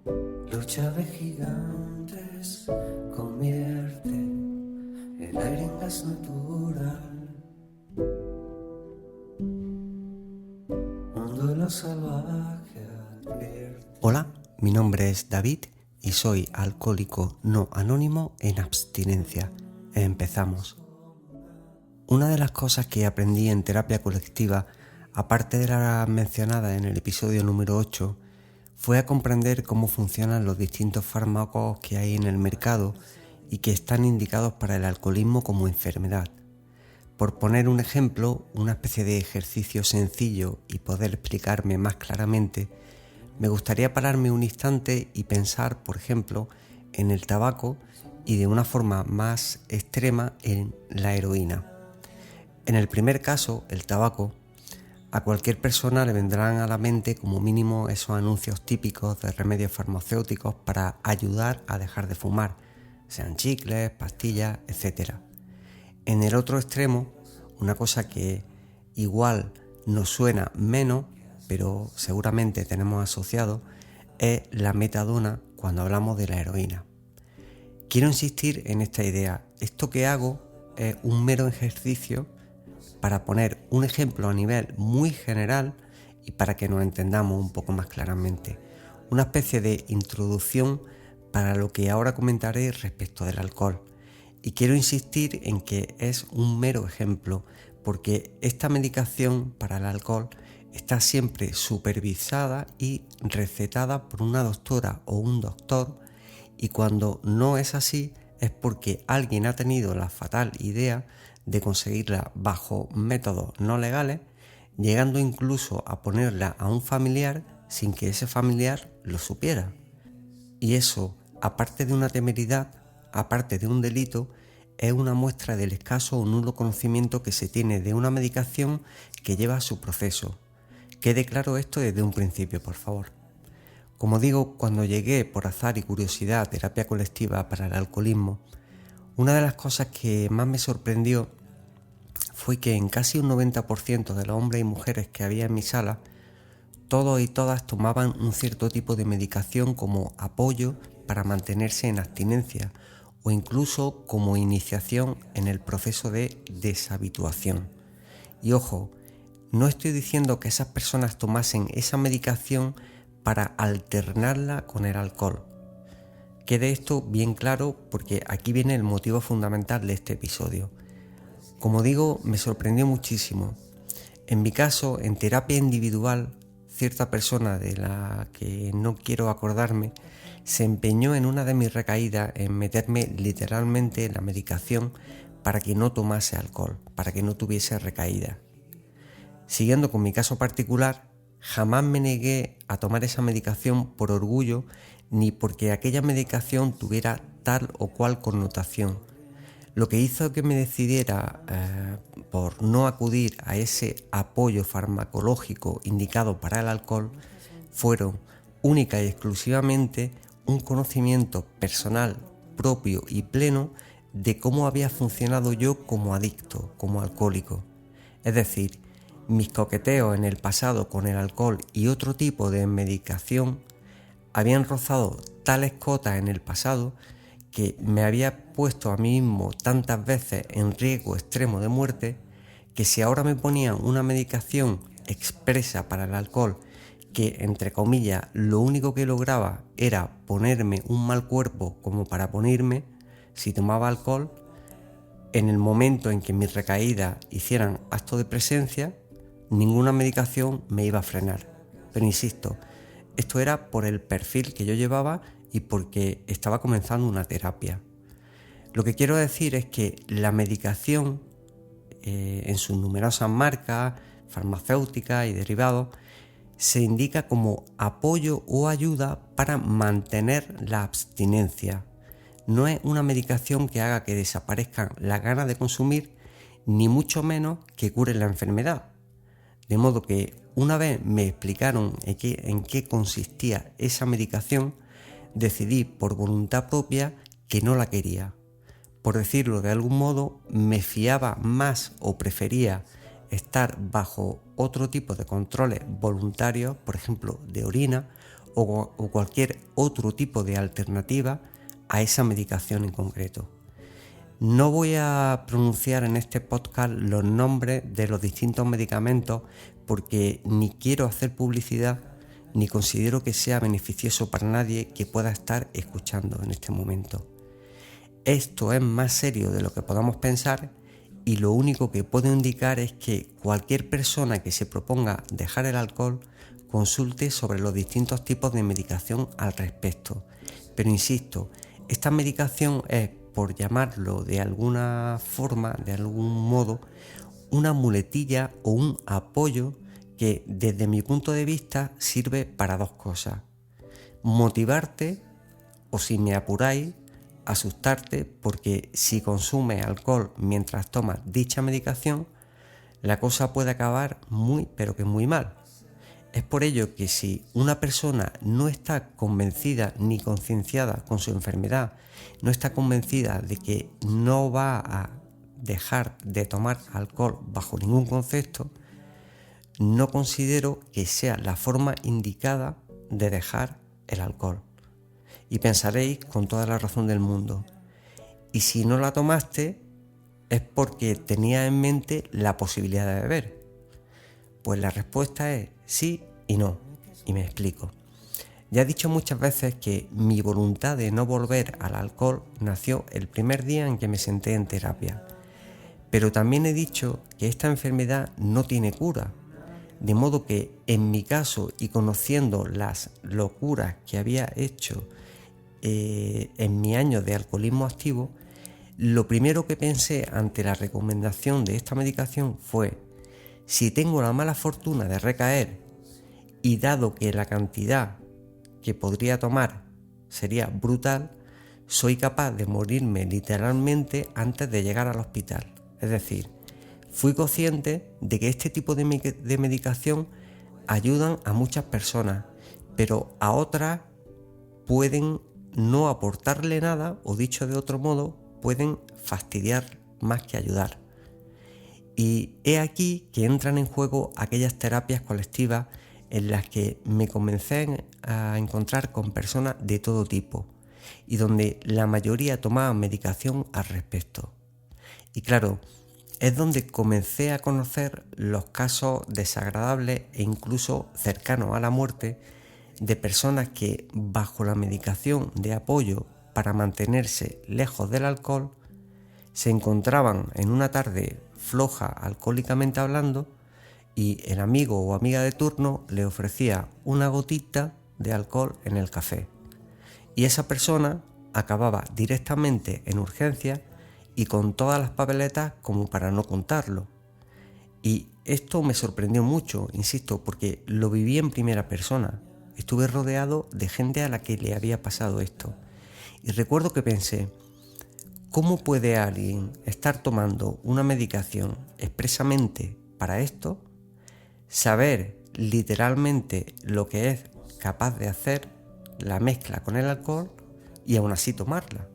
Lucha de gigantes, convierte el aire en gas natural. Un duelo salvaje advierte. Hola, mi nombre es David y soy alcohólico no anónimo en abstinencia. Empezamos. Una de las cosas que aprendí en terapia colectiva, aparte de la mencionada en el episodio número 8, fue a comprender cómo funcionan los distintos fármacos que hay en el mercado y que están indicados para el alcoholismo como enfermedad. Por poner un ejemplo, una especie de ejercicio sencillo y poder explicarme más claramente, me gustaría pararme un instante y pensar, por ejemplo, en el tabaco y de una forma más extrema en la heroína. En el primer caso, el tabaco, a cualquier persona le vendrán a la mente como mínimo esos anuncios típicos de remedios farmacéuticos para ayudar a dejar de fumar, sean chicles, pastillas, etc. En el otro extremo, una cosa que igual nos suena menos, pero seguramente tenemos asociado, es la metadona cuando hablamos de la heroína. Quiero insistir en esta idea. Esto que hago es un mero ejercicio para poner un ejemplo a nivel muy general y para que nos entendamos un poco más claramente. Una especie de introducción para lo que ahora comentaré respecto del alcohol. Y quiero insistir en que es un mero ejemplo, porque esta medicación para el alcohol está siempre supervisada y recetada por una doctora o un doctor, y cuando no es así es porque alguien ha tenido la fatal idea de conseguirla bajo métodos no legales, llegando incluso a ponerla a un familiar sin que ese familiar lo supiera. Y eso, aparte de una temeridad, aparte de un delito, es una muestra del escaso o nulo conocimiento que se tiene de una medicación que lleva su proceso. Quede claro esto desde un principio, por favor. Como digo, cuando llegué por azar y curiosidad a terapia colectiva para el alcoholismo, una de las cosas que más me sorprendió fue que en casi un 90% de los hombres y mujeres que había en mi sala, todos y todas tomaban un cierto tipo de medicación como apoyo para mantenerse en abstinencia o incluso como iniciación en el proceso de deshabituación. Y ojo, no estoy diciendo que esas personas tomasen esa medicación para alternarla con el alcohol. Quede esto bien claro porque aquí viene el motivo fundamental de este episodio. Como digo, me sorprendió muchísimo. En mi caso, en terapia individual, cierta persona de la que no quiero acordarme se empeñó en una de mis recaídas en meterme literalmente la medicación para que no tomase alcohol, para que no tuviese recaída. Siguiendo con mi caso particular, jamás me negué a tomar esa medicación por orgullo ni porque aquella medicación tuviera tal o cual connotación. Lo que hizo que me decidiera por no acudir a ese apoyo farmacológico indicado para el alcohol fueron única y exclusivamente un conocimiento personal propio y pleno de cómo había funcionado yo como adicto, como alcohólico. Es decir, mis coqueteos en el pasado con el alcohol y otro tipo de medicación habían rozado tales cotas en el pasado que me había puesto a mí mismo tantas veces en riesgo extremo de muerte que si ahora me ponían una medicación expresa para el alcohol que, entre comillas, lo único que lograba era ponerme un mal cuerpo como para ponerme, si tomaba alcohol, en el momento en que mis recaídas hicieran acto de presencia, ninguna medicación me iba a frenar. Pero insisto, esto era por el perfil que yo llevaba y porque estaba comenzando una terapia. Lo que quiero decir es que la medicación, en sus numerosas marcas, farmacéuticas y derivados, se indica como apoyo o ayuda para mantener la abstinencia. No es una medicación que haga que desaparezcan las ganas de consumir, ni mucho menos que cure la enfermedad. De modo que una vez me explicaron en qué consistía esa medicación, decidí por voluntad propia que no la quería. Por decirlo de algún modo, me fiaba más o prefería estar bajo otro tipo de controles voluntarios, por ejemplo de orina, o cualquier otro tipo de alternativa a esa medicación en concreto. No voy a pronunciar en este podcast los nombres de los distintos medicamentos porque ni quiero hacer publicidad ni considero que sea beneficioso para nadie que pueda estar escuchando en este momento. Esto es más serio de lo que podamos pensar y lo único que puedo indicar es que cualquier persona que se proponga dejar el alcohol consulte sobre los distintos tipos de medicación al respecto. Pero insisto, esta medicación es, por llamarlo de alguna forma, de algún modo, una muletilla o un apoyo que desde mi punto de vista sirve para dos cosas: motivarte o, si me apuráis, asustarte, porque si consumes alcohol mientras tomas dicha medicación, la cosa puede acabar muy pero que muy mal. Es por ello que si una persona no está convencida ni concienciada con su enfermedad, no está convencida de que no va a dejar de tomar alcohol bajo ningún concepto, no considero que sea la forma indicada de dejar el alcohol. Y pensaréis con toda la razón del mundo: y si no la tomaste es porque tenías en mente la posibilidad de beber. Pues la respuesta es sí y no, y me explico. Ya he dicho muchas veces que mi voluntad de no volver al alcohol nació el primer día en que me senté en terapia. Pero también he dicho que esta enfermedad no tiene cura, de modo que en mi caso, y conociendo las locuras que había hecho en mi año de alcoholismo activo, lo primero que pensé ante la recomendación de esta medicación fue: si tengo la mala fortuna de recaer, y dado que la cantidad que podría tomar sería brutal, soy capaz de morirme literalmente antes de llegar al hospital. Es decir, fui consciente de que este tipo de medicación ayudan a muchas personas, pero a otras pueden no aportarle nada, o dicho de otro modo, pueden fastidiar más que ayudar. Y he aquí que entran en juego aquellas terapias colectivas en las que me comencé a encontrar con personas de todo tipo y donde la mayoría tomaban medicación al respecto. Y claro, es donde comencé a conocer los casos desagradables e incluso cercanos a la muerte de personas que, bajo la medicación de apoyo para mantenerse lejos del alcohol, se encontraban en una tarde floja alcohólicamente hablando y el amigo o amiga de turno le ofrecía una gotita de alcohol en el café. Y esa persona acababa directamente en urgencias y con todas las papeletas como para no contarlo. Y esto me sorprendió mucho, insisto, porque lo viví en primera persona. Estuve rodeado de gente a la que le había pasado esto. Y recuerdo que pensé: ¿cómo puede alguien estar tomando una medicación expresamente para esto, saber literalmente lo que es capaz de hacer la mezcla con el alcohol y aún así tomarla?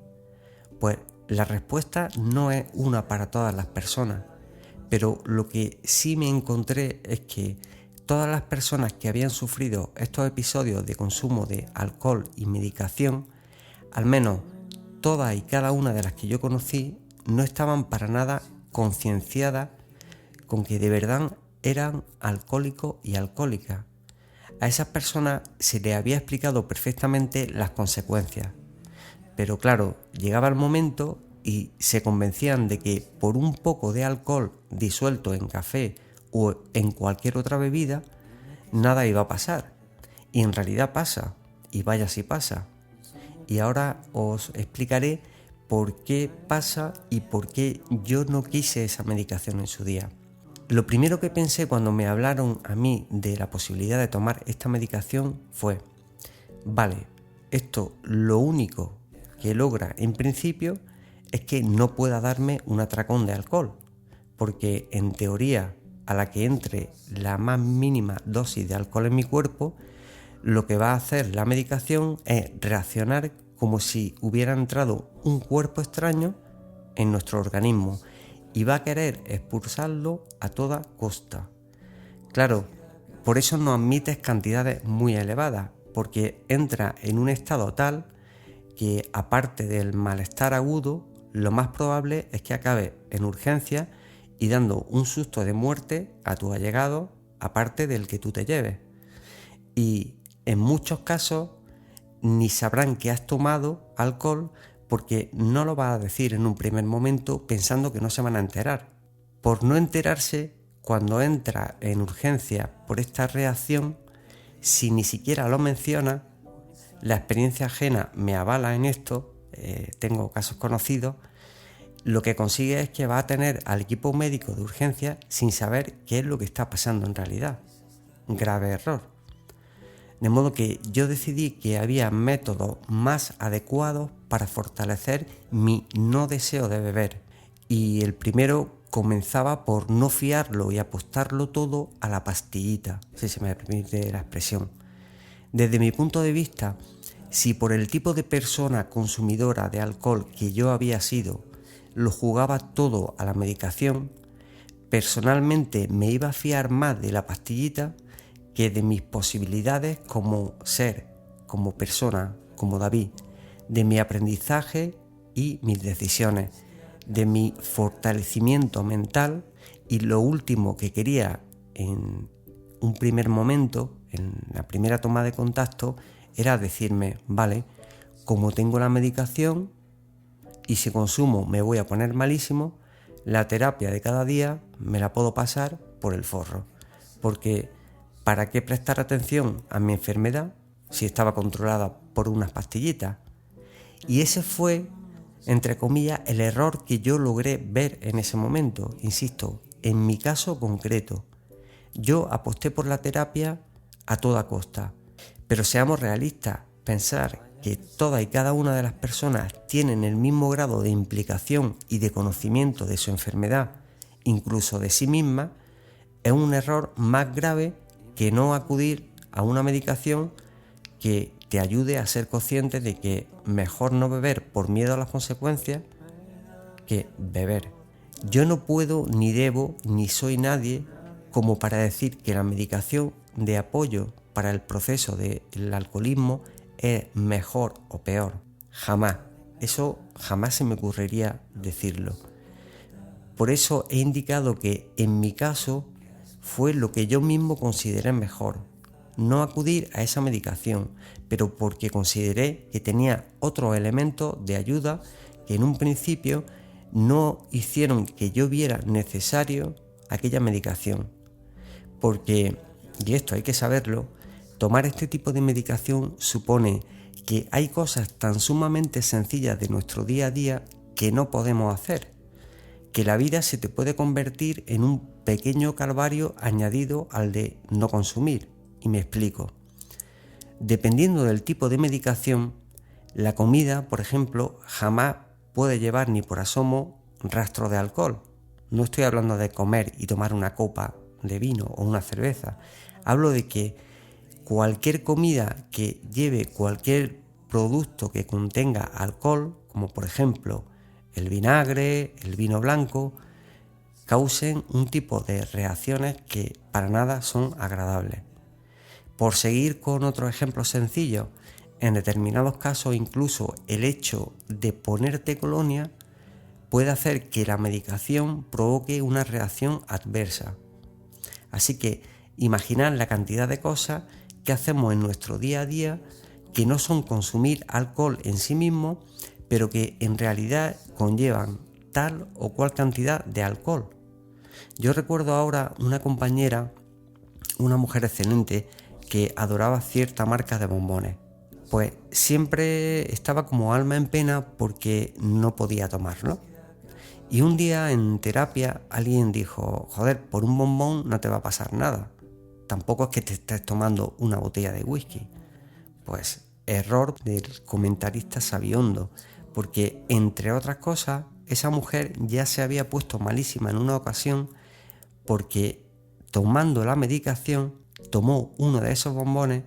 Pues la respuesta no es una para todas las personas, pero lo que sí me encontré es que todas las personas que habían sufrido estos episodios de consumo de alcohol y medicación, al menos todas y cada una de las que yo conocí, no estaban para nada concienciadas con que de verdad eran alcohólicos y alcohólicas. A esas personas se les había explicado perfectamente las consecuencias, pero claro, llegaba el momento y se convencían de que por un poco de alcohol disuelto en café o en cualquier otra bebida, nada iba a pasar. Y en realidad pasa, y vaya si pasa. Y ahora os explicaré por qué pasa y por qué yo no quise esa medicación en su día. Lo primero que pensé cuando me hablaron a mí de la posibilidad de tomar esta medicación fue: vale, esto lo único que logra en principio es que no pueda darme un atracón de alcohol, porque en teoría, a la que entre la más mínima dosis de alcohol en mi cuerpo, lo que va a hacer la medicación es reaccionar como si hubiera entrado un cuerpo extraño en nuestro organismo y va a querer expulsarlo a toda costa. Claro, por eso no admites cantidades muy elevadas, porque entra en un estado tal que, aparte del malestar agudo, lo más probable es que acabe en urgencia y dando un susto de muerte a tus allegados, aparte del que tú te lleves. Y en muchos casos ni sabrán que has tomado alcohol porque no lo vas a decir en un primer momento pensando que no se van a enterar. Por no enterarse, cuando entra en urgencia por esta reacción, si ni siquiera lo menciona, la experiencia ajena me avala en esto, tengo casos conocidos, lo que consigue es que va a tener al equipo médico de urgencia sin saber qué es lo que está pasando en realidad. Grave error. De modo que yo decidí que había métodos más adecuados para fortalecer mi no deseo de beber. Y el primero comenzaba por no fiarlo y apostarlo todo a la pastillita, si se me permite la expresión. Desde mi punto de vista, si por el tipo de persona consumidora de alcohol que yo había sido, lo jugaba todo a la medicación, personalmente me iba a fiar más de la pastillita que de mis posibilidades como ser, como persona, como David, de mi aprendizaje y mis decisiones, de mi fortalecimiento mental, y lo último que quería en un primer momento, en la primera toma de contacto, era decirme, vale, como tengo la medicación y si consumo me voy a poner malísimo, la terapia de cada día me la puedo pasar por el forro, porque ¿para qué prestar atención a mi enfermedad si estaba controlada por unas pastillitas? Y ese fue, entre comillas, el error que yo logré ver en ese momento. Insisto, en mi caso concreto, yo aposté por la terapia a toda costa. Pero seamos realistas, pensar que todas y cada una de las personas tienen el mismo grado de implicación y de conocimiento de su enfermedad, incluso de sí misma, es un error más grave que no acudir a una medicación que te ayude a ser consciente de que mejor no beber por miedo a las consecuencias que beber. Yo no puedo, ni debo, ni soy nadie como para decir que la medicación de apoyo para el proceso del alcoholismo es mejor o peor. Jamás. Eso jamás se me ocurriría decirlo. Por eso he indicado que en mi caso fue lo que yo mismo consideré mejor. No acudir a esa medicación, pero porque consideré que tenía otros elementos de ayuda que en un principio no hicieron que yo viera necesario aquella medicación. Porque, y esto hay que saberlo, tomar este tipo de medicación supone que hay cosas tan sumamente sencillas de nuestro día a día que no podemos hacer, que la vida se te puede convertir en un pequeño calvario añadido al de no consumir. Y me explico. Dependiendo del tipo de medicación, la comida, por ejemplo, jamás puede llevar ni por asomo rastro de alcohol. No estoy hablando de comer y tomar una copa de vino o una cerveza. Hablo de que cualquier comida que lleve cualquier producto que contenga alcohol, como por ejemplo el vinagre, el vino blanco, causen un tipo de reacciones que para nada son agradables. Por seguir con otro ejemplo sencillo, en determinados casos incluso el hecho de ponerte colonia puede hacer que la medicación provoque una reacción adversa. Así que imaginad la cantidad de cosas que hacemos en nuestro día a día que no son consumir alcohol en sí mismo, pero que en realidad conllevan tal o cual cantidad de alcohol. Yo recuerdo ahora una compañera, una mujer excelente, que adoraba cierta marca de bombones. Pues siempre estaba como alma en pena porque no podía tomarlo. Y un día en terapia alguien dijo, joder, por un bombón no te va a pasar nada. Tampoco es que te estés tomando una botella de whisky. Pues error del comentarista sabiondo, porque entre otras cosas esa mujer ya se había puesto malísima en una ocasión porque tomando la medicación tomó uno de esos bombones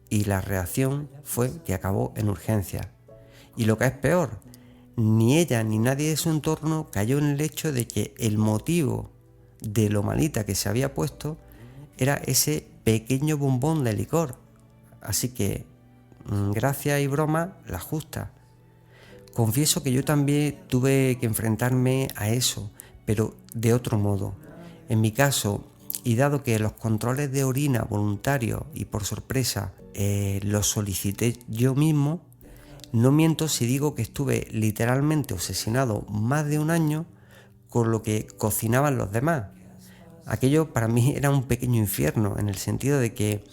y la reacción fue que acabó en urgencia. Y lo que es peor, ni ella ni nadie de su entorno cayó en el hecho de que el motivo de lo malita que se había puesto era ese pequeño bombón de licor. así que gracia y broma las justas. Confieso que yo también tuve que enfrentarme a eso, pero de otro modo. En mi caso, y dado que los controles de orina voluntarios y por sorpresa los solicité yo mismo, no miento si digo que estuve literalmente obsesionado más de un año con lo que cocinaban los demás. Aquello para mí era un pequeño infierno, en el sentido de que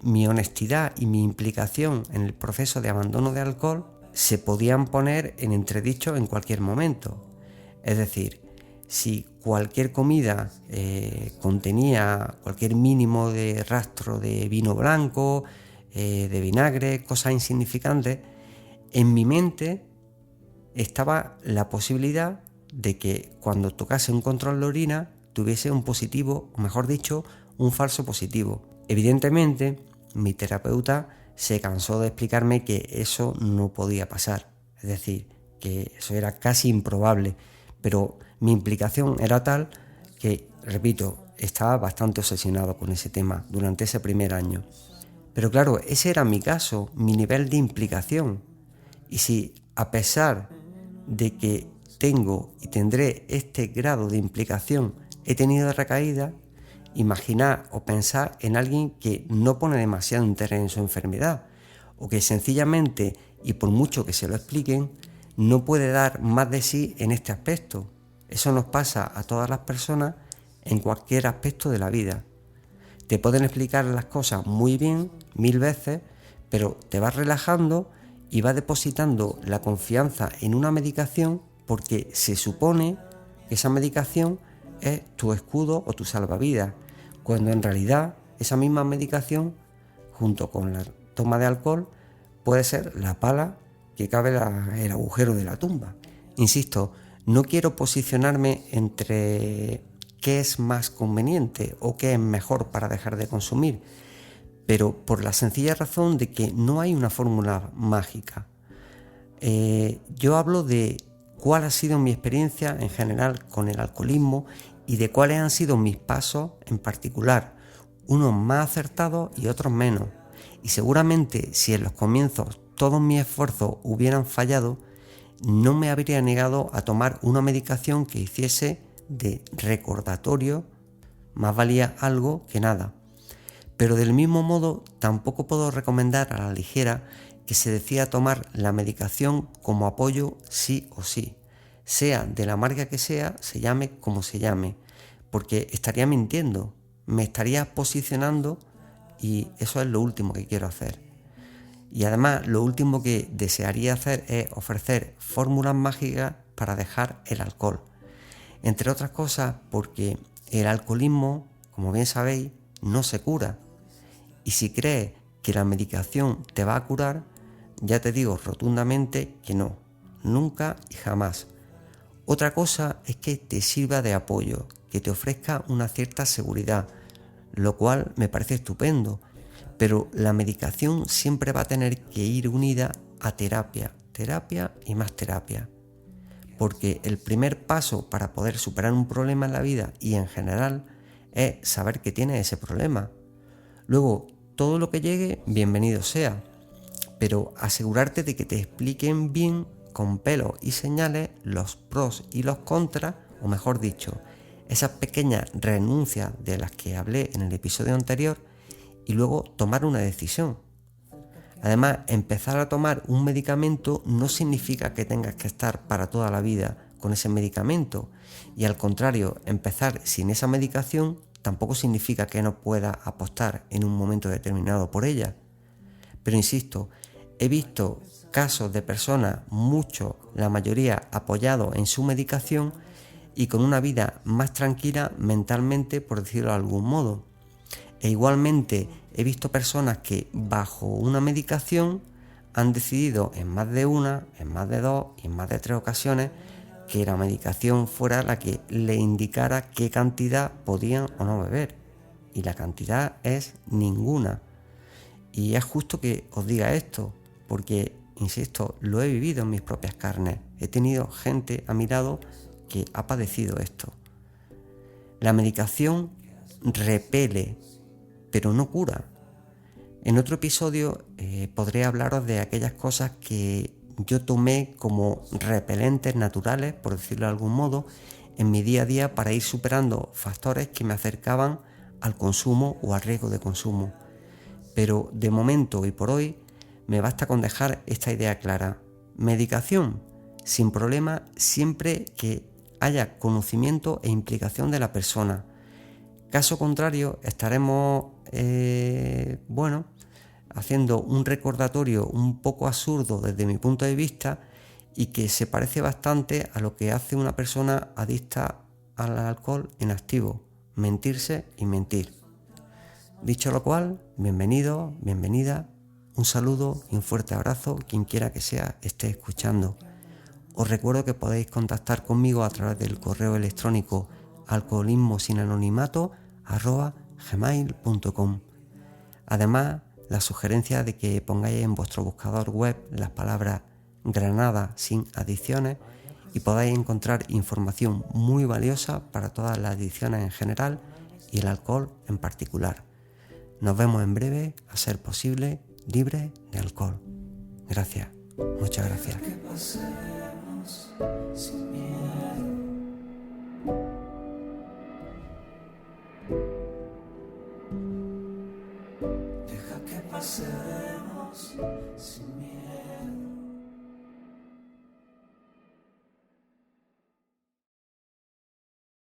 mi honestidad y mi implicación en el proceso de abandono de alcohol se podían poner en entredicho en cualquier momento. Es decir, si cualquier comida contenía cualquier mínimo de rastro de vino blanco, de vinagre, cosas insignificantes, en mi mente estaba la posibilidad de que cuando tocase un control de orina tuviese un positivo, o mejor dicho, un falso positivo. Evidentemente, mi terapeuta se cansó de explicarme que eso no podía pasar, es decir, que eso era casi improbable, pero mi implicación era tal que, repito, estaba bastante obsesionado con ese tema durante ese primer año. Pero claro, ese era mi caso, mi nivel de implicación. Y si a pesar de que tengo y tendré este grado de implicación, he tenido recaídas, imaginar o pensar en alguien que no pone demasiado interés en su enfermedad, o que sencillamente, y por mucho que se lo expliquen, no puede dar más de sí en este aspecto. Eso nos pasa a todas las personas en cualquier aspecto de la vida. Te pueden explicar las cosas muy bien, 1000 veces, pero te vas relajando y vas depositando la confianza en una medicación porque se supone que esa medicación es tu escudo o tu salvavidas, cuando en realidad esa misma medicación, junto con la toma de alcohol, puede ser la pala que cabe el agujero de la tumba. Insisto, no quiero posicionarme entre qué es más conveniente o qué es mejor para dejar de consumir, pero por la sencilla razón de que no hay una fórmula mágica. Yo hablo de cuál ha sido mi experiencia en general con el alcoholismo y de cuáles han sido mis pasos en particular, unos más acertados y otros menos. Y seguramente si en los comienzos todos mis esfuerzos hubieran fallado, no me habría negado a tomar una medicación que hiciese de recordatorio, más valía algo que nada. Pero del mismo modo tampoco puedo recomendar a la ligera que se decida tomar la medicación como apoyo sí o sí, sea de la marca que sea, se llame como se llame, porque estaría mintiendo, me estaría posicionando y eso es lo último que quiero hacer. Y además lo último que desearía hacer es ofrecer fórmulas mágicas para dejar el alcohol. Entre otras cosas porque el alcoholismo, como bien sabéis, no se cura. Y si crees que la medicación te va a curar, ya te digo rotundamente que no, nunca y jamás. Otra cosa es que te sirva de apoyo, que te ofrezca una cierta seguridad, lo cual me parece estupendo, pero la medicación siempre va a tener que ir unida a terapia y más terapia. Porque el primer paso para poder superar un problema en la vida y en general es saber que tienes ese problema. Luego, todo lo que llegue, bienvenido sea, pero asegurarte de que te expliquen bien, con pelos y señales, los pros y los contras, o mejor dicho, esas pequeñas renuncias de las que hablé en el episodio anterior, y luego tomar una decisión. Además, empezar a tomar un medicamento no significa que tengas que estar para toda la vida con ese medicamento, y al contrario, empezar sin esa medicación tampoco significa que no puedas apostar en un momento determinado por ella. Pero insisto, he visto casos de personas, muchos, la mayoría, apoyados en su medicación y con una vida más tranquila mentalmente, por decirlo de algún modo. E igualmente he visto personas que bajo una medicación han decidido en más de una, en más de dos y en más de 3 ocasiones que la medicación fuera la que le indicara qué cantidad podían o no beber. Y la cantidad es ninguna. Y es justo que os diga esto, porque, insisto, lo he vivido en mis propias carnes. He tenido gente a mi lado que ha padecido esto. La medicación repele, pero no cura. En otro episodio podré hablaros de aquellas cosas que yo tomé como repelentes naturales, por decirlo de algún modo, en mi día a día para ir superando factores que me acercaban al consumo o al riesgo de consumo. Pero de momento y por hoy me basta con dejar esta idea clara. Medicación, sin problema, siempre que haya conocimiento e implicación de la persona. Caso contrario, estaremos, haciendo un recordatorio un poco absurdo desde mi punto de vista y que se parece bastante a lo que hace una persona adicta al alcohol en activo: mentirse y mentir. Dicho lo cual, bienvenido, bienvenida, un saludo y un fuerte abrazo quien quiera que sea esté escuchando. Os recuerdo que podéis contactar conmigo a través del correo electrónico alcoholismosinanonimato@gmail.com. Además, la sugerencia de que pongáis en vuestro buscador web las palabras Granada sin adicciones y podáis encontrar información muy valiosa para todas las adicciones en general y el alcohol en particular. Nos vemos en breve, a ser posible, libres de alcohol. Gracias, muchas gracias. Que pasemos sin miedo. Deja que pasemos sin miedo.